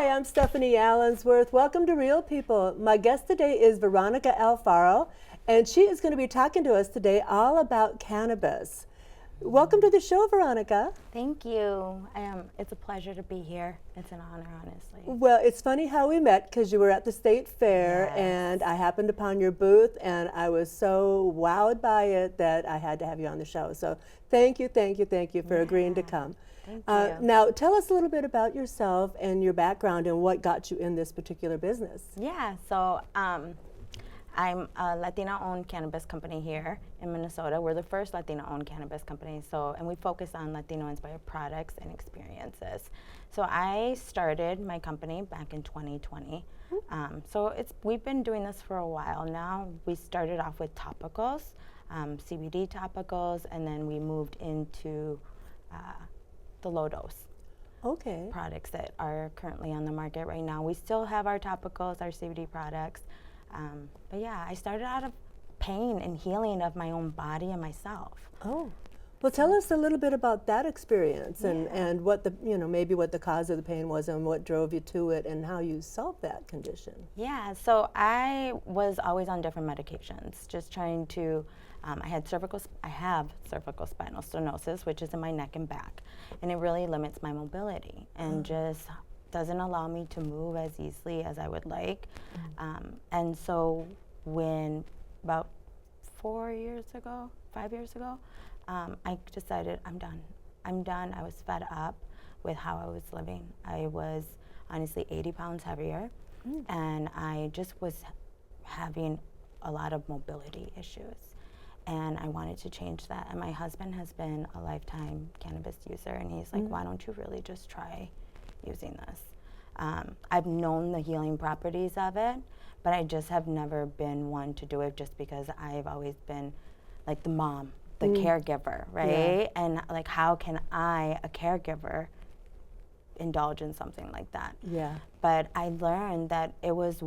Hi, I'm Stephanie Allensworth. Welcome to Real People. My guest today is Veronika Alfaro, and she is going to be talking to us today all about cannabis. Welcome to the show, Veronika. Thank you. It's a pleasure to be here. It's an honor, honestly. Well, it's funny how we met because you were at the state fair, Yes. and I happened upon your booth, and I was so wowed by it that I had to have you on the show. So thank you for agreeing to come. Thank you. Now, tell us a little bit about yourself and your background and what got you in this particular business. Yeah, so I'm a Latina-owned cannabis company here in Minnesota. We're the first Latina-owned cannabis company, and we focus on Latino-inspired products and experiences. So I started my company back in 2020. We've been doing this for a while now. We started off with topicals, CBD topicals, and then we moved into the low dose products that are currently on the market right now. We still have our topicals, our CBD products. But yeah, I started out of pain and healing of my own body and myself. Oh, well, tell us a little bit about that experience and what the, maybe what the cause of the pain was and what drove you to it and how you solved that condition. Yeah, so I was always on different medications, just trying to, I have cervical spinal stenosis, which is in my neck and back, and it really limits my mobility and just doesn't allow me to move as easily as I would like. And so when about 5 years ago, I decided I'm done. I was fed up with how I was living. I was honestly 80 pounds heavier, and I just was having a lot of mobility issues. And I wanted to change that. And my husband has been a lifetime cannabis user, and he's like, why don't you really just try using this? I've known the healing properties of it, but I just have never been one to do it just because I've always been like the mom, the caregiver, right? Yeah. And like, how can I, a caregiver, indulge in something like that? Yeah. But I learned that it was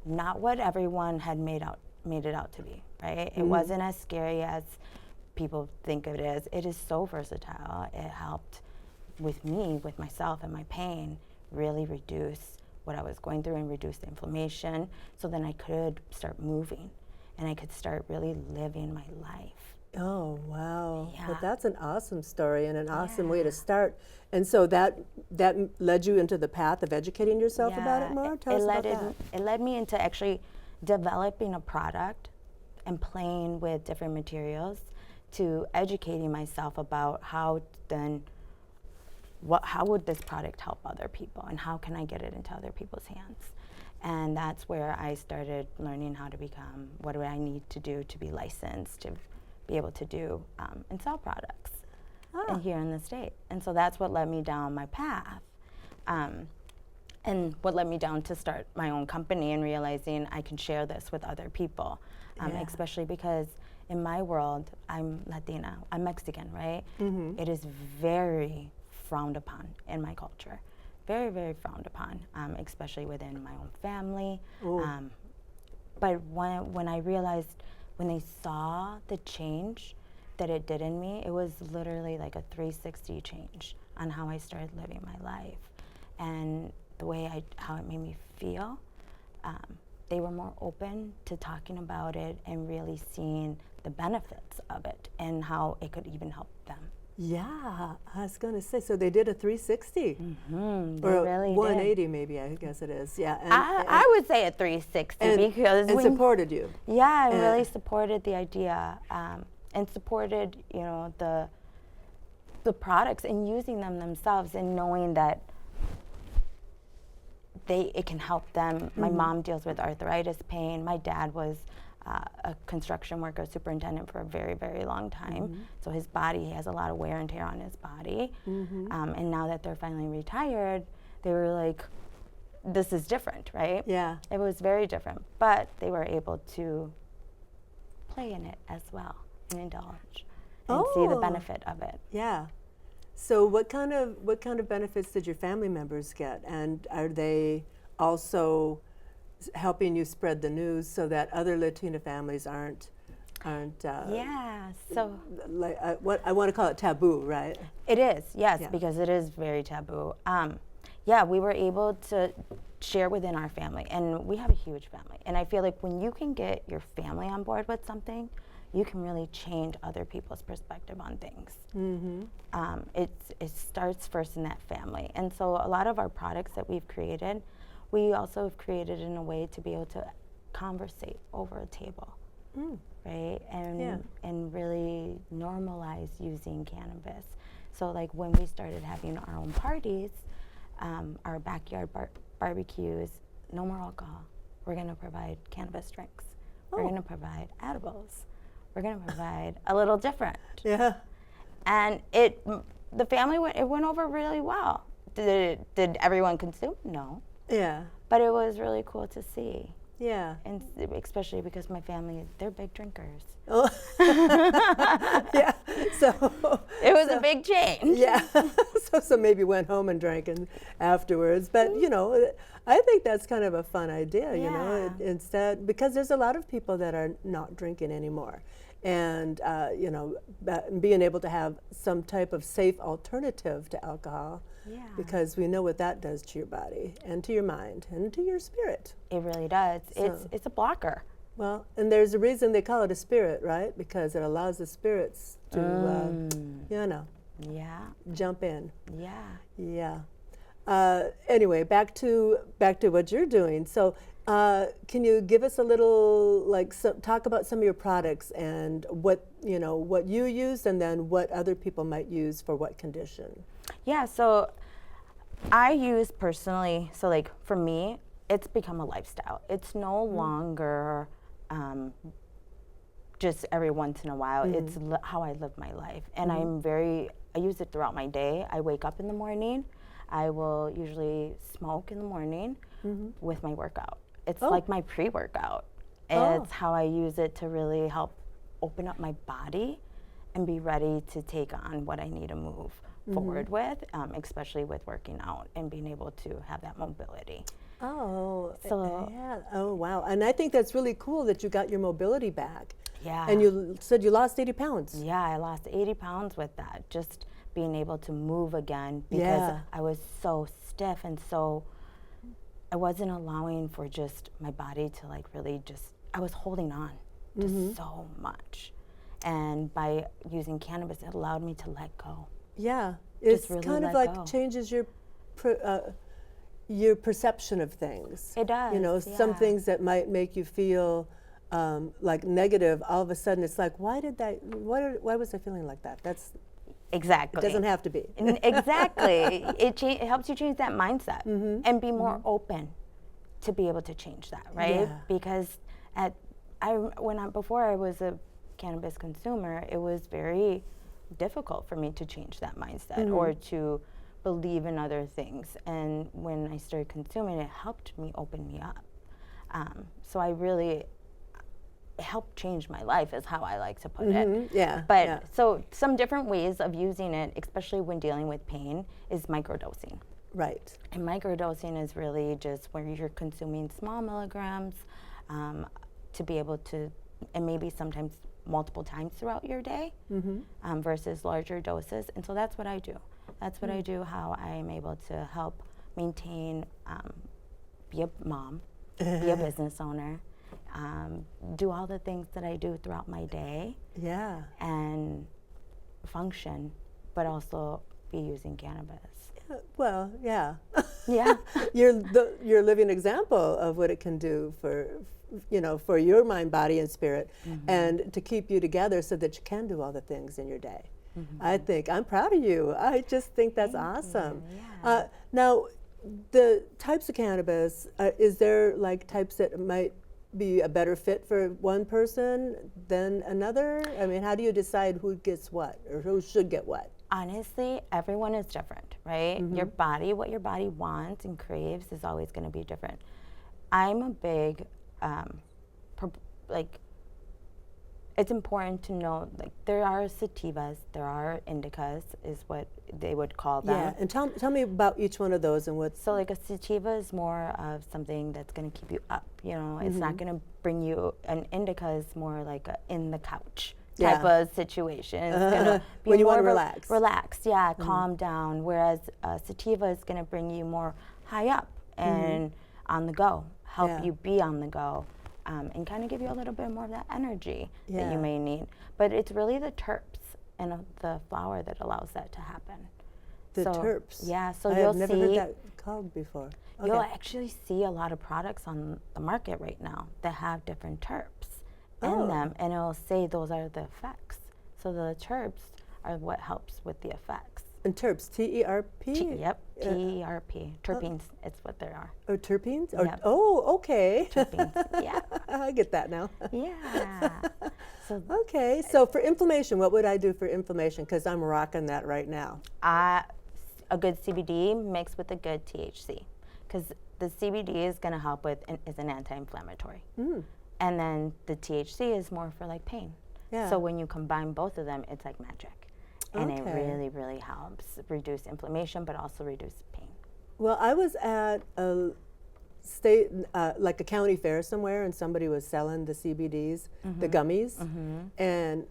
not what everyone had made it out to be, right? It wasn't as scary as people think it is. It is so versatile. It helped with me, with myself and my pain, really reduce what I was going through and reduce the inflammation, so then I could start moving and I could start really living my life. Oh, wow. Yeah. Well, that's an awesome story and an awesome way to start. And so that led you into the path of educating yourself about it more? Tell us about that. It led me into actually developing a product and playing with different materials to educating myself about how would this product help other people and how can I get it into other people's hands. And that's where I started learning how to become, what do I need to do to be licensed, to be able to do and sell products here in the state. And so that's what led me down my path. And what led me down to start my own company and realizing I can share this with other people, especially because in my world, I'm Latina, I'm Mexican, right? It is very frowned upon in my culture. Very, very frowned upon, especially within my own family. But when I realized, when they saw the change that it did in me, it was literally like a 360 change on how I started living my life. And the way how it made me feel, they were more open to talking about it and really seeing the benefits of it and how it could even help them. Yeah, I was going to say, so they did a 360. Or really 180 maybe, I guess it is. Yeah. And, I would say a 360 because and supported you. Yeah, I really supported the idea and supported, the products and using them themselves and knowing that it can help them. My mom deals with arthritis pain. My dad was a construction worker, superintendent for a very, very long time. So his body, he has a lot of wear and tear on his body. And now that they're finally retired, they were like, this is different, right? Yeah. It was very different, but they were able to play in it as well and indulge and see the benefit of it. Yeah. So what kind of benefits did your family members get? And are they also helping you spread the news so that other Latina families aren't yeah, so what I want to call it taboo, right? it is, yes, Yeah. because it is very taboo. yeah, we were able to share within our family, and we have a huge family. And I feel like when you can get your family on board with something, you can really change other people's perspective on things. It starts first in that family. And so a lot of our products that we've created, we also have created in a way to be able to conversate over a table, right? And really normalize using cannabis. So like when we started having our own parties, our backyard barbecues, no more alcohol. We're gonna provide cannabis drinks. We're gonna provide edibles. We're gonna provide a little different. Yeah. And the family it went over really well. Did everyone consume? No. Yeah. But it was really cool to see. Yeah. And especially because my family, they're big drinkers. Oh. Yeah. So it was a big change. Yeah. So maybe went home and drank afterwards. But you know, I think that's kind of a fun idea. You know, instead, because there's a lot of people that are not drinking anymore, and you know, being able to have some type of safe alternative to alcohol. Yeah. Because we know what that does to your body and to your mind and to your spirit. It really does. So, it's a blocker. Well, and there's a reason they call it a spirit, right? Because it allows the spirits to, you know, jump in. Yeah. Anyway, back to what you're doing. So, can you give us a little, talk about some of your products and what you use, and then what other people might use for what condition? Yeah, so I use personally, so like for me, it's become a lifestyle. It's no longer just every once in a while. It's how I live my life. And I use it throughout my day. I wake up in the morning. I will usually smoke in the morning with my workout. It's like my pre-workout. It's how I use it to really help open up my body and be ready to take on what I need to move forward with, especially with working out and being able to have that mobility. Oh, so yeah. Oh, wow. And I think that's really cool that you got your mobility back. Yeah. And you said you lost 80 pounds. Yeah, I lost 80 pounds with that. Just being able to move again because I was so stiff and so I wasn't allowing for just my body to like really just, I was holding on to so much. And by using cannabis, it allowed me to let go. Yeah, it's really kind of like changes your perception of things. It does. You know, some things that might make you feel like negative, all of a sudden it's like, why was I feeling like that? That's exactly. It doesn't have to be. Exactly. It helps you change that mindset and be more open to be able to change that, right? Yeah. Because before I was a cannabis consumer, it was very difficult for me to change that mindset or to believe in other things. And when I started consuming, it helped me open me up. So it helped change my life is how I like to put it. Yeah. But so some different ways of using it, especially when dealing with pain, is microdosing. Right. And microdosing is really just where you're consuming small milligrams to be able to, and maybe sometimes multiple times throughout your day versus larger doses. And so that's what I do. That's what I do, how I am able to help maintain, be a mom, be a business owner, do all the things that I do throughout my day. Yeah. And function, but also be using cannabis. Well, yeah. Yeah. You're a living example of what it can do for your mind, body, and spirit, and to keep you together so that you can do all the things in your day. I think I'm proud of you. I just think that's awesome. Yeah. Now, the types of cannabis, is there like types that might be a better fit for one person than another? I mean, how do you decide who gets what or who should get what? Honestly, everyone is different, right? Your body, what your body wants and craves is always going to be different. I'm a big, it's important to know, like, there are sativas, there are indicas, is what they would call them. Yeah, and tell me about each one of those and what. So, like, a sativa is more of something that's going to keep you up, it's not going to bring you, an indica is more like in the couch. type Yeah. of situation. It's gonna be When you more wanna relax. Relaxed, yeah, calm down. Whereas sativa is gonna bring you more high up and on the go, help Yeah. you be on the go, and kind of give you a little bit more of that energy that Yeah. you may need. But it's really the terps and the flower that allows that to happen. The So, terps. Yeah, so I you'll have never see heard that called before. you'll Okay. actually see a lot of products on the market right now that have different terps Oh. in them, and it'll say those are the effects. So the terps are what helps with the effects. And terps, T-E-R-P? Yep, TERP. Terpenes, it's what they are. Or terpenes? Or, Yep. oh, okay. Terpenes, yeah. I get that now. Yeah. So Okay, so for inflammation, what would I do for inflammation? Because I'm rocking that right now. a good CBD mixed with a good THC, because the CBD is going to help with is an anti-inflammatory, and then the THC is more for like pain. Yeah. So when you combine both of them, it's like magic, and it Okay. really, really helps reduce inflammation, but also reduce pain. Well, I was at a state, like a county fair somewhere, and somebody was selling the CBDs, the gummies, and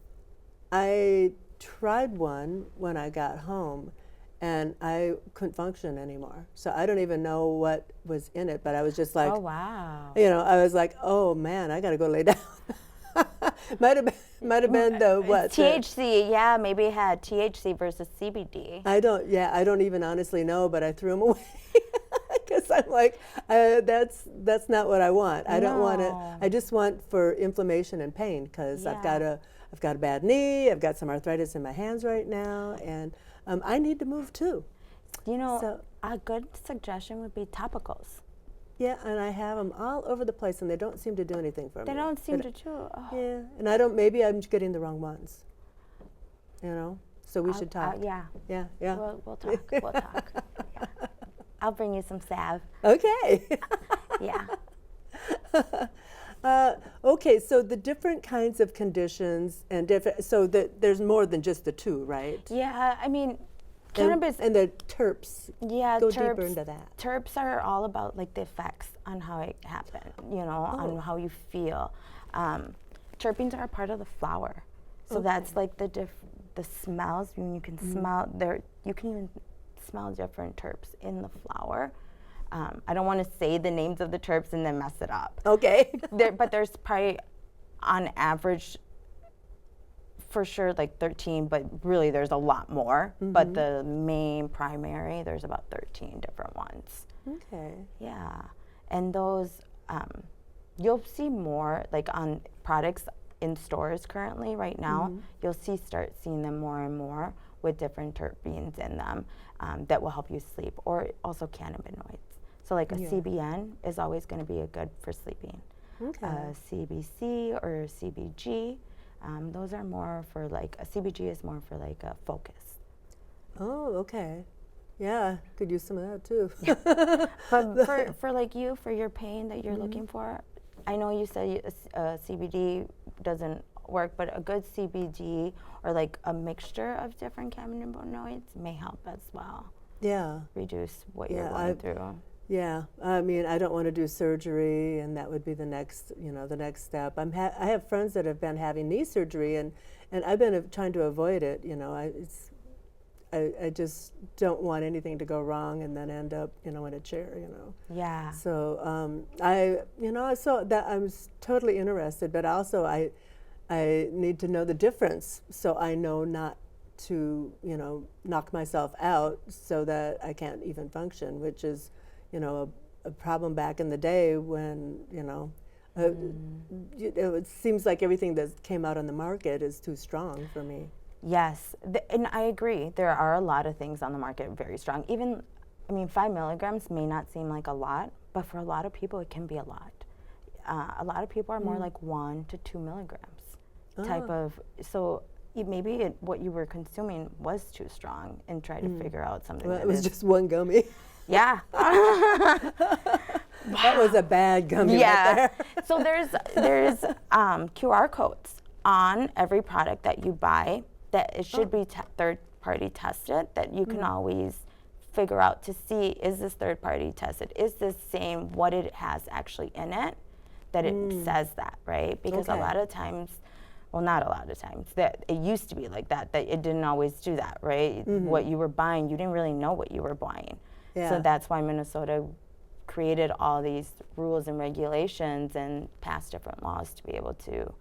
I tried one when I got home, and I couldn't function anymore. So I don't even know what was in it, but I was just like, Oh wow! you know, I was like, oh man, I got to go lay down. might have been the what? THC, yeah, maybe it had THC versus CBD. I don't even honestly know, but I threw them away because I'm like, that's not what I want. I don't want it. No. I just want for inflammation and pain because I've got Yeah. a bad knee. I've got some arthritis in my hands right now, and I need to move too. You know, So- a good suggestion would be topicals. Yeah, and I have them all over the place, and they don't seem to do anything for me. They don't seem But- to do. Oh. Yeah, and I don't. Maybe I'm getting the wrong ones. You know, so we should talk. Yeah, Yeah. we'll talk. We'll talk. Yeah. I'll bring you some salve. Okay. Yeah. Okay, so the different kinds of conditions and different. So there's more than just the two, right? Yeah, I mean, cannabis. And the terps. Yeah, Go terps, deeper into that. Terps are all about like the effects on how it happened, you know, on how you feel. Terpenes are a part of the flower, so that's like the smells. You can smell there. You can even smell different terps in the flower. I don't want to say the names of the terps and then mess it up. Okay. But there's probably, on average, for sure like 13, but really there's a lot more. But the main primary, there's about 13 different ones. Okay. Yeah, and those you'll see more like on products in stores currently right now. You'll start seeing them more and more with different terpenes in them that will help you sleep, or also cannabinoids. So like a CBN is always going to be a good for sleeping. Okay. CBC or CBG, those are more for like a CBG is more for like a focus. Oh, okay. Yeah, could use some of that too. But for like you, for your pain that you're looking for, I know you said CBD doesn't work, but a good CBD or like a mixture of different cannabinoids may help as well. Yeah. Reduce what you're Yeah, going through. Yeah, I mean, I don't want to do surgery, and that would be the next step. I have friends that have been having knee surgery, and I've been trying to avoid it. You know, I just don't want anything to go wrong and then end up, in a chair. Yeah. So so that I'm totally interested, but also I need to know the difference, so I know not to knock myself out so that I can't even function, which is a problem back in the day when it seems like everything that came out on the market is too strong for me. Yes, and I agree. There are a lot of things on the market very strong. Even, 5 milligrams may not seem like a lot, but for a lot of people it can be a lot. A lot of people are more like 1 to 2 milligrams type of. So maybe what you were consuming was too strong, and try to figure out something. Well, that it was is- just one gummy. Yeah. That was a bad gummy right there. So there's QR codes on every product that you buy that it should be third-party tested, that you can always figure out to see, is this third-party tested? Is this saying what it has actually in it, that it says that, right? Because a Okay. lot of times well, not a lot of times, that it used to be like that it didn't always do that, right? What you were buying, you didn't really know what you were buying. Yeah. So that's why Minnesota created all these rules and regulations and passed different laws to be able to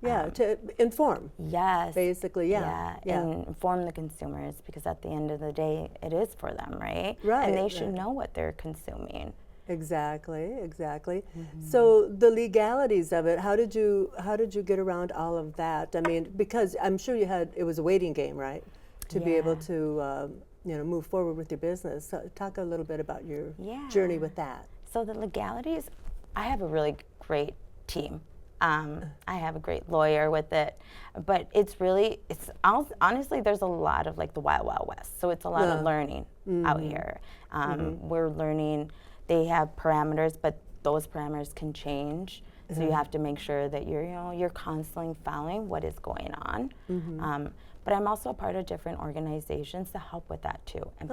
to inform. Yes. Basically, and inform the consumers, because at the end of the day, it is for them, right? Right. And they should know what they're consuming. Exactly. So the legalities of it, how did you get around all of that? I mean, because I'm sure it was a waiting game, right? To be able to move forward with your business. So talk a little bit about your journey with that. So the legalities, I have a really great team. I have a great lawyer with it, but it's honestly, there's a lot of like the wild, wild west. So it's a lot of learning out here. We're learning, they have parameters, but those parameters can change. So you have to make sure that you're constantly following what is going on. But I'm also a part of different organizations to help with that too, and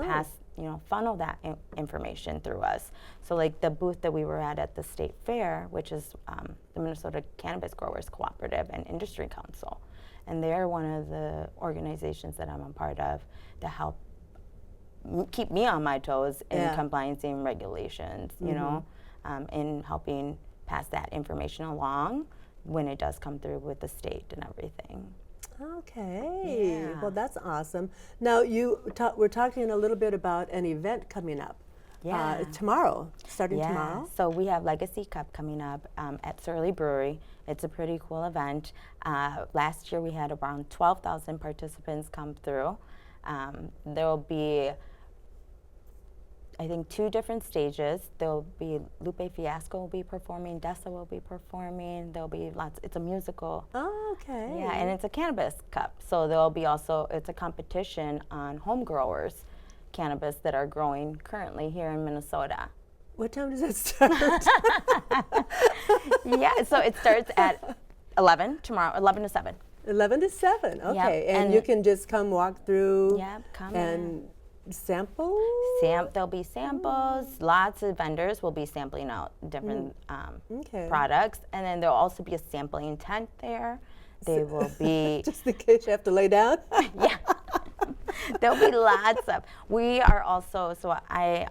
funnel that information through us. So like the booth that we were at the state fair, which is the Minnesota Cannabis Growers Cooperative and Industry Council. And they're one of the organizations that I'm a part of to help keep me on my toes in compliance and regulations, in helping pass that information along when it does come through with the state and everything. Okay, well that's awesome. Now we're talking a little bit about an event coming up tomorrow, starting tomorrow. So we have Legacy Cup coming up at Surly Brewery. It's a pretty cool event. Last year we had around 12,000 participants come through. There will be, I think, 2 different stages. There'll be Lupe Fiasco will be performing, Dessa will be performing. There'll be lots. It's a musical. Oh, okay. Yeah, and it's a cannabis cup. So there'll be it's a competition on home growers cannabis that are growing currently here in Minnesota. What time does that start? So it starts at 11 tomorrow, 11 to 7. 11 to 7. Okay, Yep. and you can just come walk through. Come and sample? There'll be samples. Lots of vendors will be sampling out different products. And then there'll also be a sampling tent there. They will be... Just in case you have to lay down? There'll be lots of... We are also... So I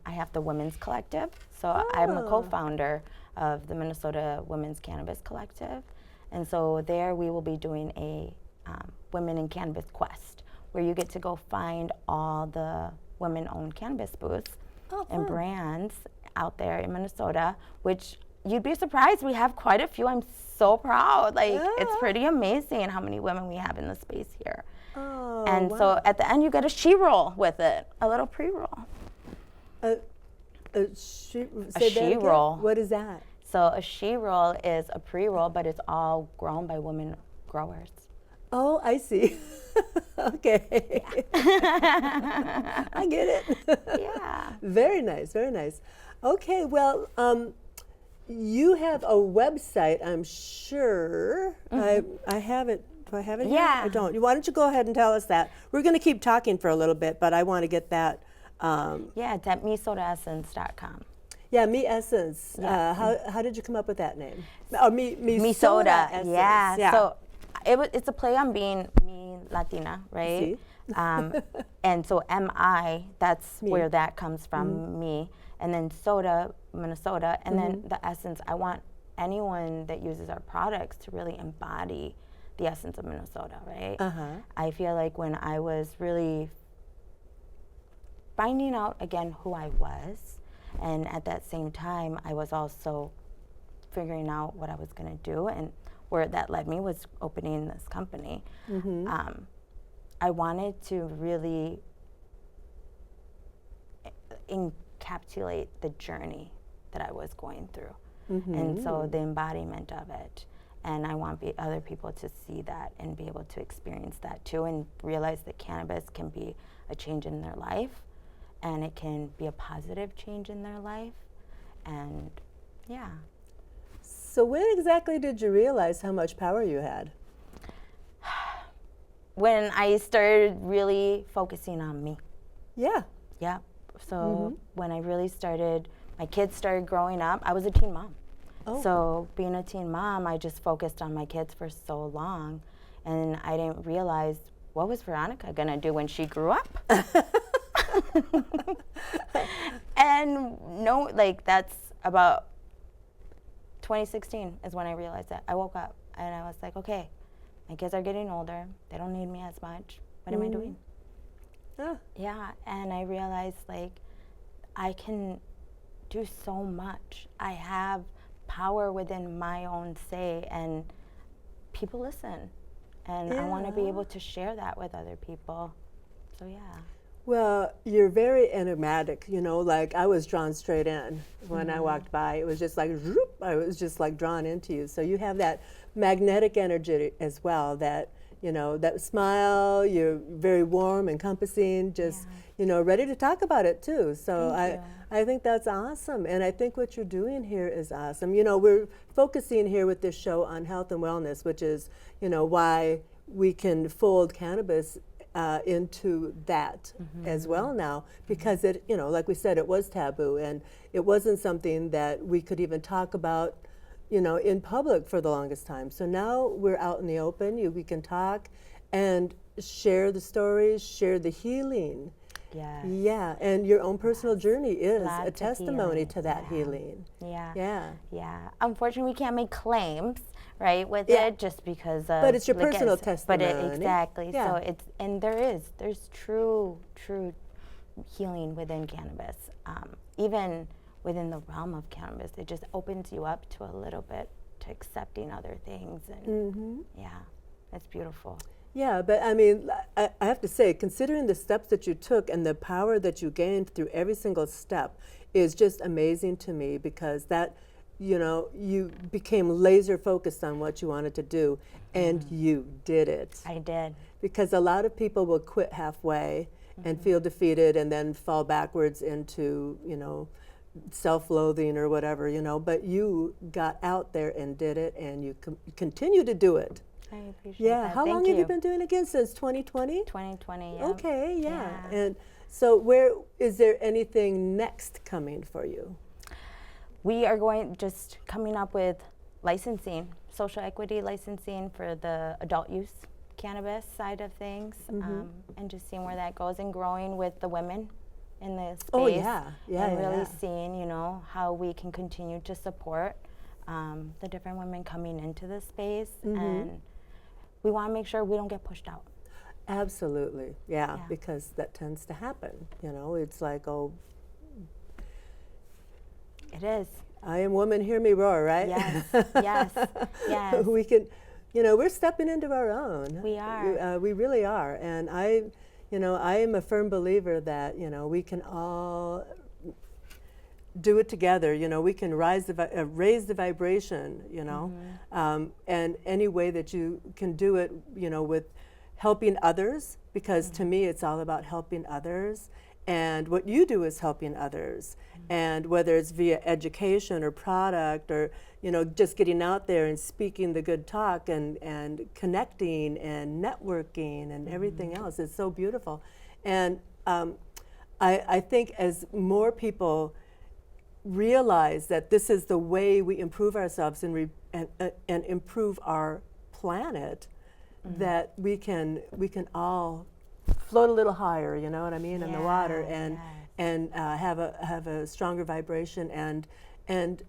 have the Women's Collective. So I'm a co-founder of the Minnesota Women's Cannabis Collective. And so there we will be doing a Women in Cannabis Quest, where you get to go find all the women-owned cannabis booths and brands out there in Minnesota, which you'd be surprised. We have quite a few. I'm so proud. It's pretty amazing how many women we have in the space here. Oh, and so at the end, you get a she-roll with it, a little pre-roll. A she-roll. What is that? So a she-roll is a pre-roll, but it's all grown by women growers. Oh, I see. Okay. I get it. Yeah. Very nice, very nice. Okay, well, you have a website, I'm sure. I have it. Do I have it here? I don't. Why don't you go ahead and tell us that? We're going to keep talking for a little bit, but I want to get that. It's at mesodaessence.com. Yeah, Me Essence. How did you come up with that name? Oh, Me Soda. Essence. Yeah. So it's a play on being me, Latina, right? And so M-I, that's me. Where that comes from, me. And then soda, Minnesota. And then the essence. I want anyone that uses our products to really embody the essence of Minnesota, right? I feel like when I was really finding out, again, who I was, and at that same time, I was also figuring out what I was going to do, and where that led me was opening this company. I wanted to really encapsulate the journey that I was going through, and so the embodiment of it. And I want other people to see that and be able to experience that too, and realize that cannabis can be a change in their life, and it can be a positive change in their life. And So when exactly did you realize how much power you had? When I started really focusing on me. Yeah. So when I really started, my kids started growing up. I was a teen mom. Oh. So being a teen mom, I just focused on my kids for so long, and I didn't realize what was Veronika gonna do when she grew up. And no, like that's about 2016 is when I realized that. I woke up and I was like, okay, my kids are getting older. They don't need me as much. What am I doing? Ah. Yeah, and I realized like I can do so much. I have power within my own say, and people listen. And I want to be able to share that with other people. So yeah. Well, you're very enigmatic, you know, like I was drawn straight in when I walked by. It was just like, zoop, I was just like drawn into you. So you have that magnetic energy as well, that, you know, that smile, you're very warm, encompassing, just, you know, ready to talk about it too. So I think that's awesome. And I think what you're doing here is awesome. You know, we're focusing here with this show on health and wellness, which is, you know, why we can fold cannabis into that as well now, because it, you know, like we said, it was taboo and it wasn't something that we could even talk about, you know, in public for the longest time. So now we're out in the open, we can talk and share the stories, share the healing. Yes. Yeah, and your own personal journey is Lots a of testimony healing. to that healing. Yeah. Yeah. Yeah. Unfortunately, we can't make claims, right, with it just because of. But it's your like, personal But testimony. exactly. Yeah. So it's, and there's true healing within cannabis. Even within the realm of cannabis, it just opens you up to a little bit to accepting other things, and yeah, it's beautiful. Yeah, but I mean, I have to say, considering the steps that you took and the power that you gained through every single step is just amazing to me, because that, you know, you became laser focused on what you wanted to do, and you did it. I did. Because a lot of people will quit halfway and feel defeated and then fall backwards into, you know, self-loathing or whatever, you know, but you got out there and did it, and you continue to do it. I appreciate that. How Thank long you. have you been doing it again? Since 2020? 2020, yeah. Okay, yeah. And so where is there anything next coming for you? We are just coming up with licensing, social equity licensing for the adult use cannabis side of things, and just seeing where that goes, and growing with the women in the space. Oh, yeah. And really seeing, you know, how we can continue to support the different women coming into the space, and we want to make sure we don't get pushed out. Absolutely, yeah, because that tends to happen. You know, it's like, oh, it is. I am woman, hear me roar, right? Yes, yes, yes. We can, you know, we're stepping into our own. We are. We really are. And I am a firm believer that, you know, we can all do it together. You know, we can raise the vibration, you know, and any way that you can do it, you know, with helping others, because to me it's all about helping others, and what you do is helping others, and whether it's via education or product, or, you know, just getting out there and speaking the good talk, and connecting and networking and everything else is so beautiful. And I think as more people realize that this is the way we improve ourselves and improve our planet, that we can you float a little higher, you know what I mean, in the water, and have a stronger vibration, and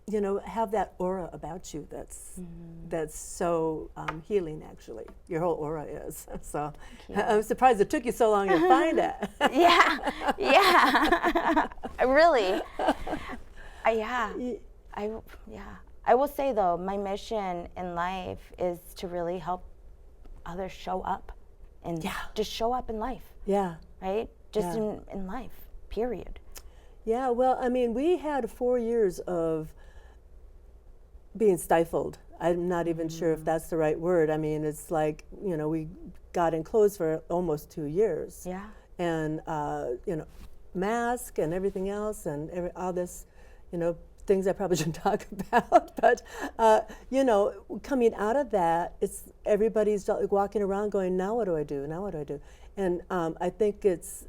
you know, have that aura about you that's so healing. Actually, your whole aura is. So I'm surprised it took you so long to find it. Really. I will say though, my mission in life is to really help others show up, and just show up in life. Yeah. Right? Just in life, period. Yeah, well, I mean, we had 4 years of being stifled. I'm not even sure if that's the right word. I mean, it's like, you know, we got enclosed for almost 2 years. Yeah. And, you know, mask and everything else, and all this, you know, things I probably shouldn't talk about. But, you know, coming out of that, everybody's walking around going, now what do I do? Now what do I do? And I think it's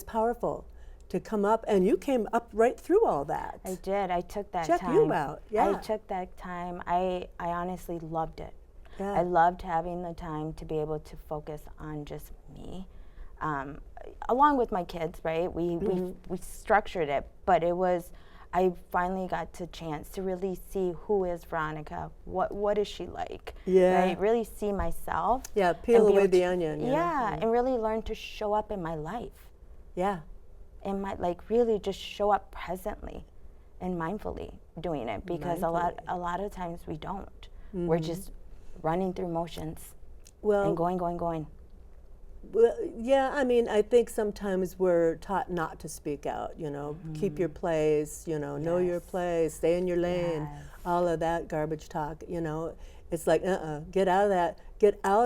powerful to come up, and you came up right through all that. I did. I took that Check time. you out. Yeah. I took that time. I honestly loved it. Yeah. I loved having the time to be able to focus on just me, along with my kids. Right? We structured it, but it was. I finally got the chance to really see who is Veronika. What is she like? Yeah. Right? Really see myself. Yeah. Peel away the onion. Yeah, and really learn to show up in my life. Yeah. And really just show up presently and mindfully doing it, because a lot of times we don't. We're just running through motions and going. Well, yeah, I mean, I think sometimes we're taught not to speak out, keep your place, know your place, stay in your lane, all of that garbage talk, It's like, get out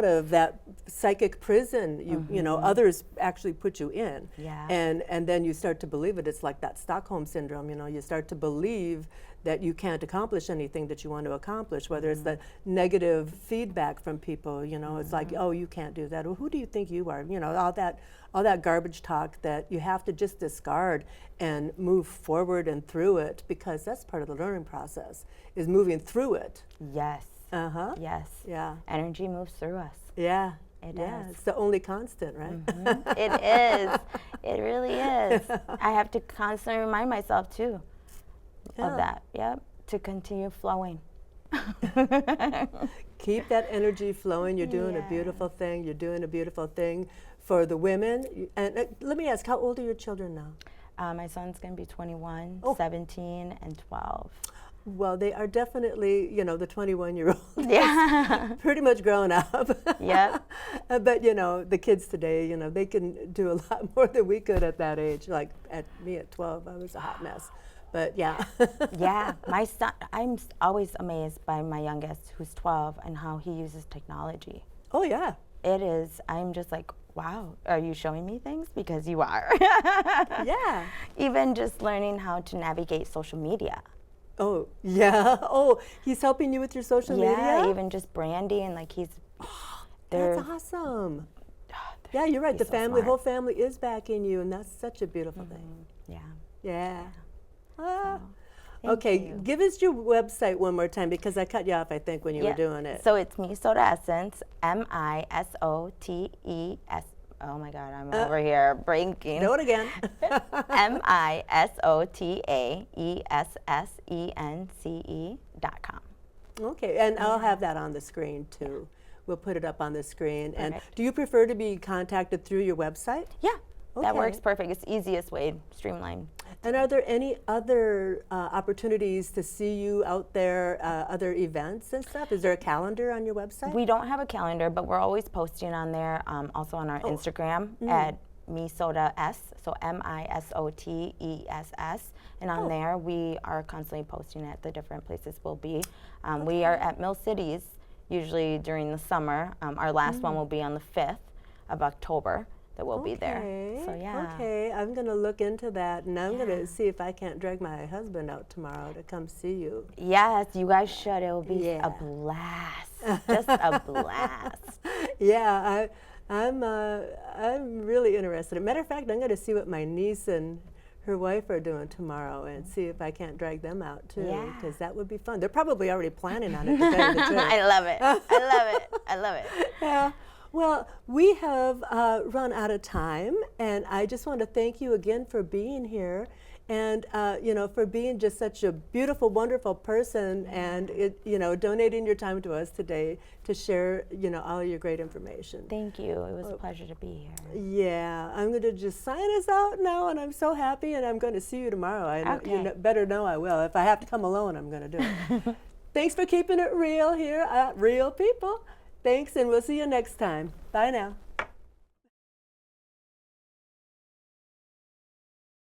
of that psychic prison others actually put you in. Yeah. And then you start to believe it. It's like that Stockholm syndrome, you start to believe that you can't accomplish anything that you want to accomplish, whether it's the negative feedback from people, it's like, oh, you can't do that. Well, who do you think you are? All that garbage talk that you have to just discard and move forward and through it, because that's part of the learning process, is moving through it. Yes. Uh-huh. Yes. Yeah. Energy moves through us. Yeah. It yeah. does. It's the only constant, right? It is. It really is. I have to constantly remind myself too of that. Yep. To continue flowing. Keep that energy flowing. You're doing a beautiful thing. You're doing a beautiful thing for the women. And let me ask, how old are your children now? My son's going to be 21, 17, and 12. Well, they are definitely, the 21-year-old. Yeah. Pretty much grown up. Yep. But, the kids today, they can do a lot more than we could at that age. Like at me at 12, I was a hot mess. But yeah. Yeah. My son, I'm always amazed by my youngest, who's 12, and how he uses technology. Oh, yeah. It is. I'm just like, wow, are you showing me things? Because you are. Yeah. Even just learning how to navigate social media. Oh, yeah. Oh, he's helping you with your social media? Yeah, even just branding, like he's... That's awesome. Yeah, you're right. The family, whole family is backing you, and that's such a beautiful thing. Yeah. Yeah. So, okay, give us your website one more time, because I cut you off, I think, when you were doing it. So it's Misoda Essence, Misotes. Oh my God, I'm over here breaking. Do it again. MISOTAESSENCE.com. Okay, and I'll have that on the screen too. We'll put it up on the screen. Perfect. And do you prefer to be contacted through your website? Yeah, that Okay. works perfect. It's the easiest way, streamlined. And are there any other opportunities to see you out there, other events and stuff? Is there a calendar on your website? We don't have a calendar, but we're always posting on there, also on our Instagram at Misoda S, so MISOTESS. And on there, we are constantly posting at the different places we'll be. We are at Mill Cities, usually during the summer. Our last one will be on the 5th of October. That will be there. So yeah. Okay, I'm going to look into that, and I'm going to see if I can't drag my husband out tomorrow to come see you. Yes, you guys should. It will be a blast. Just a blast. Yeah, I'm really interested. Matter of fact, I'm going to see what my niece and her wife are doing tomorrow, and see if I can't drag them out too, because that would be fun. They're probably already planning on it. To tell you the truth. I love it. I love it. I love it. Yeah. Well, we have run out of time, and I just want to thank you again for being here, and for being just such a beautiful, wonderful person, and donating your time to us today to share all your great information. Thank you. It was a pleasure to be here. Yeah, I'm going to just sign us out now, and I'm so happy, and I'm going to see you tomorrow. You better know I will. If I have to come alone, I'm going to do it. Thanks for keeping it real here at Real People. Thanks, and we'll see you next time. Bye now.